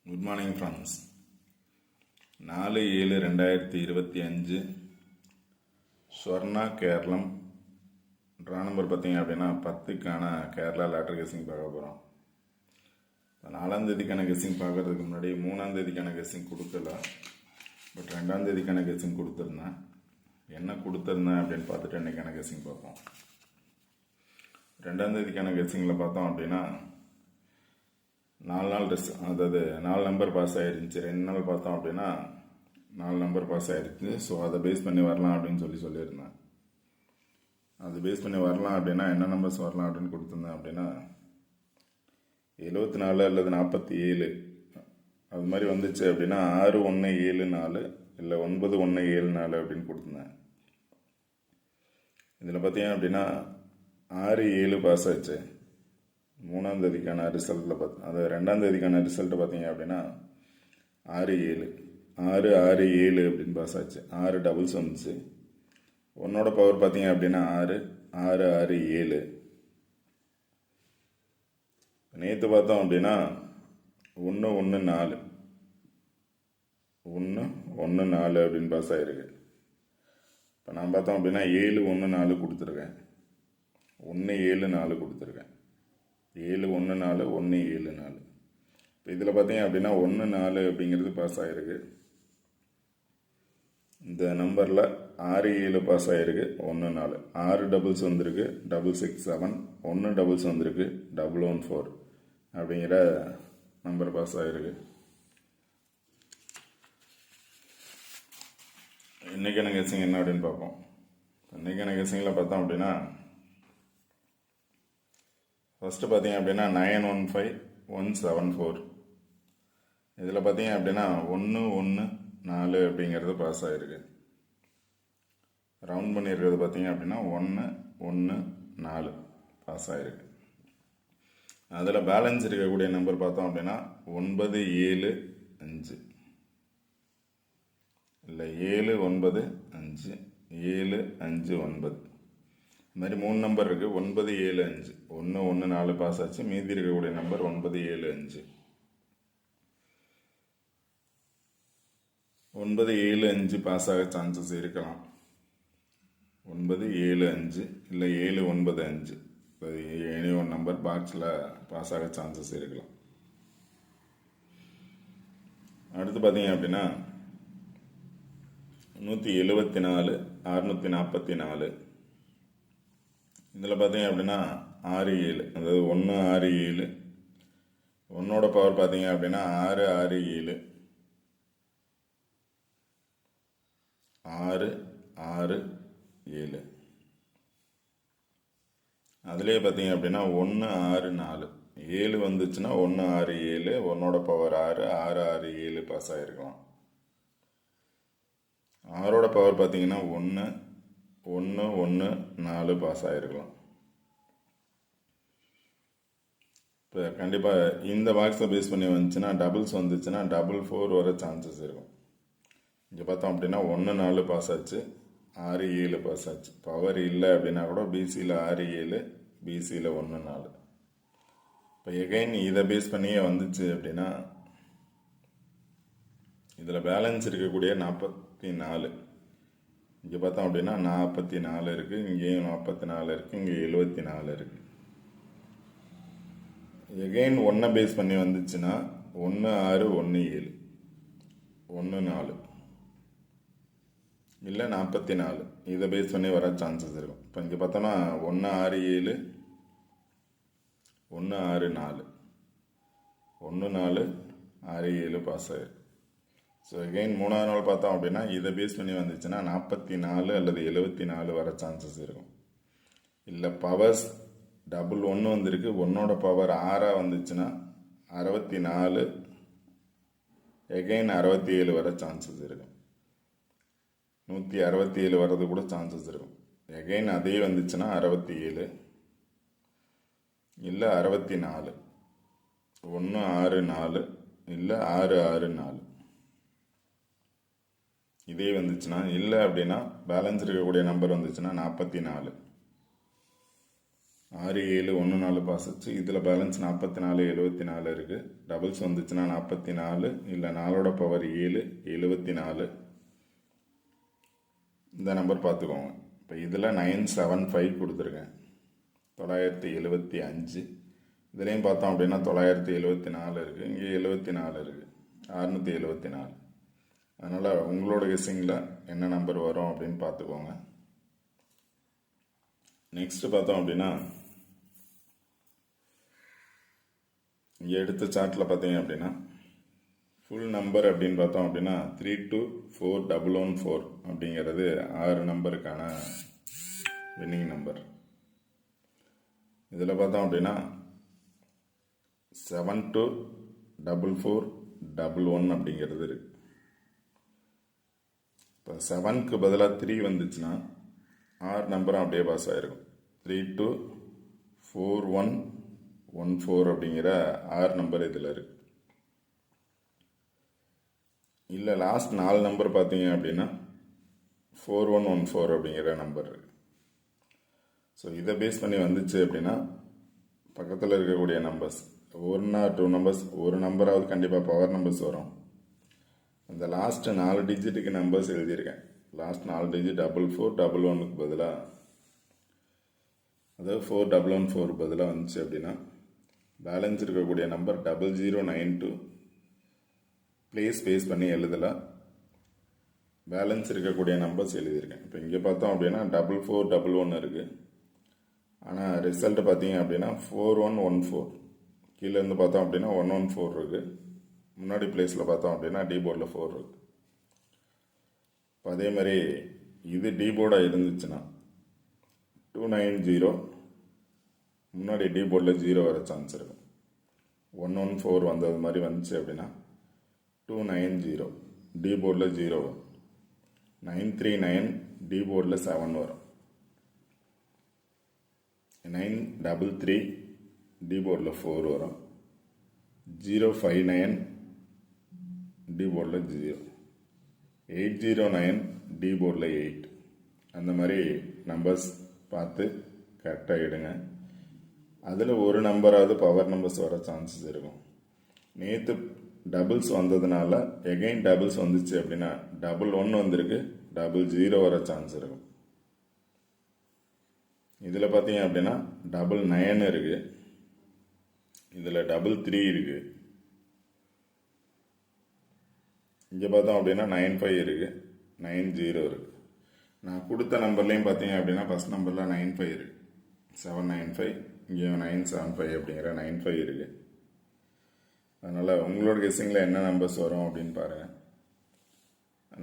Good morning friends. 4/7/2025 Swarna Keralam draw number பார்த்தீங்க அப்படின்னா 10க்கான Kerala lottery guessing பார்க்க போகிறோம். இப்போ 4ஆம் தேதிக்கான கெஸ்ஸிங் பார்க்குறதுக்கு முன்னாடி 3ஆம் தேதிக்கான கெஸ்ஸிங் கொடுக்கல, பட் 2ஆம் தேதிக்கான கெஸ்ஸிங் கொடுத்துருந்தேன். என்ன கொடுத்துருந்தேன் அப்படின்னு பார்த்துட்டு இன்றைக்கான கெஸ்ஸிங் பார்ப்போம். 2ஆம் தேதிக்கான கெஸ்ஸிங்கில் பார்த்தோம் அப்படின்னா 4 நாள் அதாவது 4 நம்பர் பாஸ் ஆகிருந்துச்சு. 2 நாள் பார்த்தோம் அப்படின்னா 4 நம்பர் பாஸ் ஆகிருக்கு. ஸோ அதை பேஸ் பண்ணி வரலாம் அப்படின்னு சொல்லியிருந்தேன். அது பேஸ் பண்ணி வரலாம் அப்படின்னா என்ன நம்பர்ஸ் வரலாம் அப்படின்னு கொடுத்துருந்தேன் அப்படின்னா 74 அல்லது 47 அது மாதிரி வந்துச்சு அப்படின்னா 6174 இல்லை 9174 அப்படின்னு கொடுத்துருந்தேன். இதில் பார்த்தீங்க அப்படின்னா 67 பாஸ் ஆச்சு. 3ஆம் தேதிக்கான ரிசல்ட்டில் அது 2ஆம் தேதிக்கான ரிசல்ட்டு பார்த்தீங்க அப்படின்னா 67 அப்படின்னு பாஸ் ஆச்சு. 6 டபுள்ஸ் வந்துச்சு. ஒன்னோட பவர் பார்த்தீங்க அப்படின்னா 6 நேற்று பார்த்தோம் அப்படின்னா 114 அப்படின்னு பாஸ் ஆகிருக்கு. இப்போ நான் பார்த்தோம் அப்படின்னா 714 கொடுத்துருக்கேன், 174 கொடுத்துருக்கேன், 714 இப்போ இதில் பார்த்தீங்க அப்படின்னா 14 அப்படிங்கிறது பாஸ் ஆகிருக்கு. இந்த நம்பரில் 67 பாஸ் ஆகிருக்கு, 14 6 டபுள்ஸ் வந்திருக்கு, 667 1 டபுள்ஸ் வந்திருக்கு, 114 அப்படிங்கிற நம்பர் பாஸ் ஆகிருக்கு. இன்றைக்கான கெஸ்ஸிங் என்ன அப்படின்னு பார்ப்போம். இன்றைக்கான கெஸ்ஸிங்கில் பார்த்தோம் அப்படின்னா ஃபஸ்ட்டு பார்த்தீங்க அப்படின்னா 915174. இதில் பார்த்தீங்க அப்படின்னா 114 அப்படிங்கிறது பாஸ் ஆகிருக்கு. ரவுண்ட் பண்ணியிருக்கிறது பார்த்தீங்க அப்படின்னா 114 பாஸ் ஆகிருக்கு. அதில் பேலன்ஸ் இருக்கக்கூடிய நம்பர் பார்த்தோம் அப்படின்னா 975 இல்லை 795 759 இந்த மாதிரி 3 நம்பர் இருக்குது. 975 114 பாஸ் ஆச்சு. மீதி இருக்கக்கூடிய நம்பர் 975 975 பாஸ் ஆக சான்சஸ் இருக்கலாம். 975 இல்லை 795 எனி ஒன் நம்பர் பாக்ஸில் பாஸ் ஆக சான்சஸ் இருக்கலாம். அடுத்து பார்த்தீங்க அப்படின்னா 174 644. இதில் பார்த்தீங்க அப்படின்னா 67 அதாவது 167 ஒன்னோட பவர் பார்த்தீங்க அப்படின்னா 667 அதுலேயே பார்த்தீங்க அப்படின்னா 164 7 வந்துச்சுன்னா 167 ஒன்னோட பவர் 6 பாஸ் ஆகிருக்கலாம். 6ஓட பவர் பார்த்தீங்கன்னா 114 பாஸ் ஆகிருக்கலாம். இப்போ கண்டிப்பாக இந்த பாக்ஸை பேஸ் பண்ணி வந்துச்சுன்னா டபுள்ஸ் வந்துச்சுன்னா 4 வர சான்சஸ் இருக்கும். இங்கே பார்த்தோம் அப்படின்னா 14 பாஸ் ஆச்சு, 67 பாஸ் ஆச்சு. பவர் இல்லை அப்படின்னா கூட பிசியில் 67 பிசியில் 14. இப்போ எகைன் இதை பேஸ் பண்ணியே வந்துச்சு அப்படின்னா இதில் பேலன்ஸ் இருக்கக்கூடிய 44. இங்கே பார்த்தோம் அப்படின்னா 44 இருக்குது, இங்கேயும் 44 இருக்குது, இங்கே 74 இருக்குது. எகெயின் 1 பேஸ் பண்ணி வந்துச்சுன்னா 1617 14 இல்லை 44 இதை பேஸ் பண்ணி வர சான்சஸ் இருக்கும். இப்போ இங்கே பார்த்தோன்னா 167 164 1467 பாஸ் ஆகிருக்கு. ஸோ அகெயின் 3ஆவது நாள் பார்த்தோம் அப்படின்னா இதை பேஸ் பண்ணி வந்துச்சுன்னா 44 அல்லது 74 வர சான்சஸ் இருக்கும். இல்லை பவர்ஸ் 1 வந்திருக்கு, ஒன்னோட பவர் 6 வந்துச்சுன்னா 64 எகெயின் 67 வர சான்சஸ் இருக்கும். 167 வர்றது கூட சான்சஸ் இருக்கும். எகெயின் அதே வந்துச்சுன்னா 67 இல்லை 64 164 இல்லை 664 இதே வந்துச்சுன்னா, இல்லை அப்படின்னா பேலன்ஸ் இருக்கக்கூடிய நம்பர் வந்துச்சுன்னா 44 6714 பாஸ் ஆச்சு. இதில் பேலன்ஸ் 44 இருக்குது. டபுள்ஸ் வந்துச்சுன்னா 44, இல்லை 4ஓட பவர் 7 74. இந்த நம்பர் பார்த்துக்கோங்க. இப்போ இதில் 975 கொடுத்துருக்கேன், 975. இதுலேயும் பார்த்தோம் அப்படின்னா 974 இருக்குது, இங்கே 74 இருக்குது, 674. அதனால் உங்களோட கெஸ்ஸிங்கில் என்ன நம்பர் வரும் அப்படின்னு பார்த்துக்கோங்க. நெக்ஸ்ட்டு பார்த்தோம் அப்படின்னா இங்கே எடுத்த சார்ட்டில் பார்த்தீங்க அப்படின்னா ஃபுல் நம்பர் அப்படின்னு பார்த்தோம் அப்படின்னா 324114 அப்படிங்கிறது 6 நம்பருக்கான வின்னிங் நம்பர். இதில் பார்த்தோம் அப்படின்னா 724411 அப்படிங்கிறது இருக்கு. இப்போ 7க்கு பதிலாக 3 வந்துச்சுன்னா 6 நம்பரும் அப்படியே பாஸ் ஆகிருக்கும். 324114 அப்படிங்கிற 6 நம்பர் இதில் இருக்கு. இல்லை லாஸ்ட் 4 நம்பர் பார்த்தீங்க அப்படின்னா 4114 அப்படிங்கிற நம்பர் இருக்கு. ஸோ இதை பேஸ் பண்ணி வந்துச்சு அப்படின்னா பக்கத்தில் இருக்கக்கூடிய நம்பர்ஸ் 1 or 2 நம்பர்ஸ், ஒரு நம்பராவது கண்டிப்பாக பவர் நம்பர்ஸ் வரும். அந்த லாஸ்ட் 4 டிஜிட்டுக்கு நம்பர்ஸ் எழுதியிருக்கேன். லாஸ்ட் 4 டிஜிட் 4411க்கு பதிலாக, அதாவது 4114 பதிலாக வந்துச்சு அப்படின்னா பேலன்ஸ் இருக்கக்கூடிய நம்பர் 0092 ப்ளேஸ் பேஸ் பண்ணி எழுதலாம். பேலன்ஸ் இருக்கக்கூடிய நம்பர்ஸ் எழுதியிருக்கேன். இப்போ இங்கே பார்த்தோம் அப்படின்னா 4411 இருக்குது. ஆனால் ரிசல்ட் பார்த்தீங்க அப்படின்னா 4114. கீழே இருந்து பார்த்தோம் அப்படின்னா 114 இருக்குது. முன்னாடி பிளேஸில் பார்த்தோம் அப்படின்னா டி போர்டில் 4 இருக்குது. இப்போ அதே மாதிரி இது டி போர்டாக இருந்துச்சுன்னா 290 முன்னாடி டி போர்டில் 0 வர சான்ஸ் இருக்கும். 114 வந்தது மாதிரி வந்துச்சு அப்படின்னா 290 டி போர்டில் 0 வரும். 939 டி போர்டில் 7 வரும். 933 டி போர்டில் 4 வரும். 059 டி போர்டில் 0. 809 டி போர்டில் 8. அந்த மாதிரி நம்பர்ஸ் பார்த்து கரெக்டாக எடுங்க. அதில் ஒரு நம்பராவது பவர் நம்பர்ஸ் வர சான்சஸ் இருக்கும். நேற்று டபுள்ஸ் வந்ததுனால எகைன் டபுள்ஸ் வந்துச்சு அப்படின்னா 11 வந்திருக்கு, 00 வர சான்ஸ் இருக்கும். இதில் பார்த்தீங்க அப்படின்னா 99 இருக்குது, இதில் 33 இருக்குது. இங்கே பார்த்தோம் அப்படின்னா 95 இருக்குது, 90 இருக்குது. நான் கொடுத்த நம்பர்லேயும் பார்த்தீங்க அப்படின்னா ஃபஸ்ட் நம்பரில் 95 இருக்குது, 795. இங்கேயும் 975 அப்படிங்கிற 95 இருக்குது. அதனால் உங்களோட கெஸ்ஸிங்கில் என்ன நம்பர்ஸ் வரும் அப்படின்னு பாருங்கள்.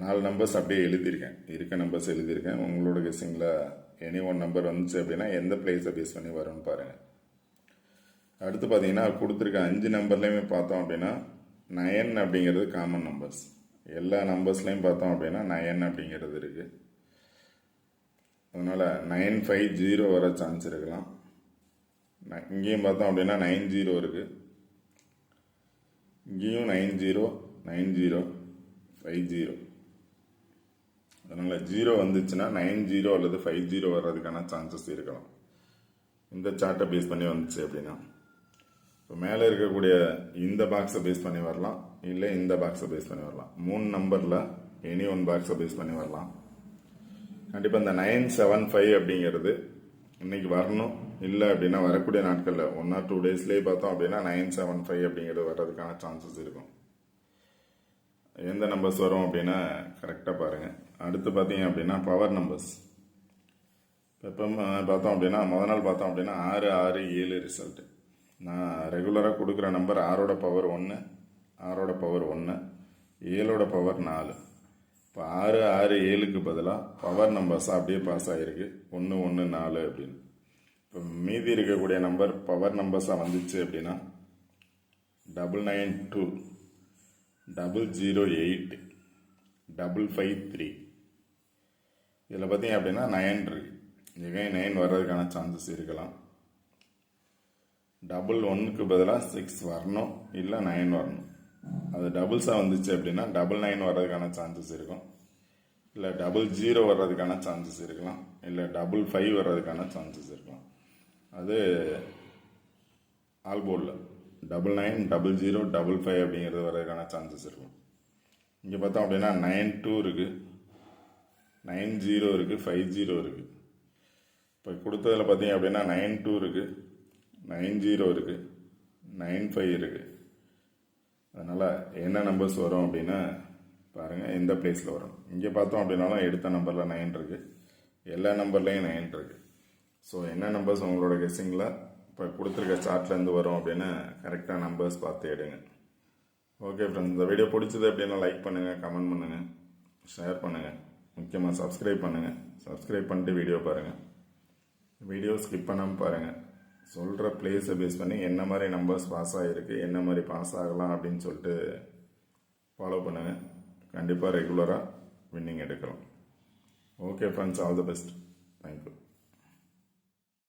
4 நம்பர்ஸ் அப்படியே எழுதியிருக்கேன், இருக்க நம்பர்ஸ் எழுதியிருக்கேன். உங்களோட கெஸ்ஸிங்கில் எனி ஒன் நம்பர் வந்துச்சு அப்படின்னா எந்த பிளேஸை பேஸ் பண்ணி வரும்னு பாருங்கள். அடுத்து பார்த்தீங்கன்னா கொடுத்துருக்க 5 நம்பர்லேயுமே பார்த்தோம் அப்படின்னா 9 அப்படிங்கிறது காமன் நம்பர்ஸ். எல்லா நம்பர்ஸ்லையும் பார்த்தோம் அப்படின்னா 9 அப்படிங்கிறது இருக்குது. அதனால் 950 வர சான்ஸ் இருக்கலாம். இங்கேயும் பார்த்தோம் அப்படின்னா 90 இருக்குது, இங்கேயும் 90 90 50. அதனால் 0 வந்துச்சுன்னா 90 அல்லது 50 வர்றதுக்கான சான்சஸ் இருக்கலாம். இந்த சார்ட்டை பேஸ் பண்ணி வந்துச்சு அப்படின்னா இப்போ மேலே இருக்கக்கூடிய இந்த பாக்ஸை பேஸ் பண்ணி வரலாம், இல்லை இந்த பாக்ஸை பேஸ் பண்ணி வரலாம். 3 நம்பரில் எனி ஒன் பாக்ஸை பேஸ் பண்ணி வரலாம். கண்டிப்பாக இந்த 975 அப்படிங்கிறது இன்னைக்கு வரணும். இல்லை அப்படின்னா வரக்கூடிய நாட்களில் 1 or 2 டேஸ்லேயே பார்த்தோம் அப்படின்னா 975 அப்படிங்கிறது வர்றதுக்கான சான்சஸ் இருக்கும். எந்த நம்பர்ஸ் வரும் அப்படின்னா கரெக்டாக பாருங்கள். அடுத்து பார்த்தீங்க அப்படின்னா பவர் நம்பர்ஸ். இப்போ பார்த்தோம் அப்படின்னா முதல் நாள் பார்த்தோம் அப்படின்னா 6 6 7 ரிசல்ட்டு. நான் ரெகுலராக கொடுக்குற நம்பர் 6ஓட பவர் 1, 6ஓட பவர் 1, 7ஓட பவர் 4. இப்போ 6 6 7க்கு பதிலாக பவர் நம்பர்ஸ் அப்படியே பாஸ் ஆகிருக்கு 1 1 4 அப்படின்னு. இப்போ மீதி இருக்கக்கூடிய நம்பர் பவர் நம்பர்ஸாக வந்துச்சு அப்படின்னா 992 008 553. இதில் பார்த்தீங்க அப்படின்னா 9 இருக்கு, எகைன் 9 வர்றதுக்கான சான்சஸ் இருக்கலாம். 11க்கு பதிலாக 6 வரணும், இல்லை 9 வரணும். அது டபுள்ஸாக வந்துச்சு அப்படின்னா 99 வர்றதுக்கான சான்சஸ் இருக்கும், இல்லை 00 வர்றதுக்கான சான்சஸ் இருக்கலாம், இல்லை 55 வர்றதுக்கான சான்சஸ் இருக்கலாம். அது ஆல் போர்டில் 990055 அப்படிங்கிறது வரதுக்கான சான்சஸ் இருக்கும். இங்கே பார்த்தோம் அப்படின்னா 92 இருக்குது, 90 இருக்குது, 50 இருக்குது. இப்போ கொடுத்ததில் பார்த்தீங்க அப்படின்னா 92 இருக்குது, 90 இருக்குது, 95 இருக்குது. அதனால் என்ன நம்பர்ஸ் வரும் அப்படின்னா பாருங்கள் எந்த பிளேஸில் வரும். இங்கே பார்த்தோம் அப்படின்னாலும் எடுத்த நம்பரில் 9 இருக்குது, எல்லா நம்பர்லேயும் 9 இருக்குது. ஸோ என்ன நம்பர்ஸ் உங்களோட கெஸ்ஸிங்கில் இப்போ கொடுத்துருக்க சார்ட்லேருந்து வரும் அப்படின்னு கரெக்டாக நம்பர்ஸ் பார்த்து எடுங்க. ஓகே ஃப்ரெண்ட்ஸ், இந்த வீடியோ பிடிச்சது அப்படின்னா லைக் பண்ணுங்கள், கமெண்ட் பண்ணுங்கள், ஷேர் பண்ணுங்கள், முக்கியமாக சப்ஸ்கிரைப் பண்ணுங்கள். சப்ஸ்கிரைப் பண்ணிட்டு வீடியோ பாருங்கள், வீடியோ ஸ்கிப் பண்ணாமல் பாருங்கள். சொல்கிற பிளேஸை பேஸ் பண்ணி என்ன மாதிரி நம்பர்ஸ் பாஸ் ஆகிருக்கு, என்ன மாதிரி பாஸ் ஆகலாம் அப்படின்னு சொல்லிட்டு ஃபாலோ பண்ணுங்கள். கண்டிப்பாக ரெகுலராக வின்னிங் எடுக்கலாம். Okay friends, all the best. Thank you.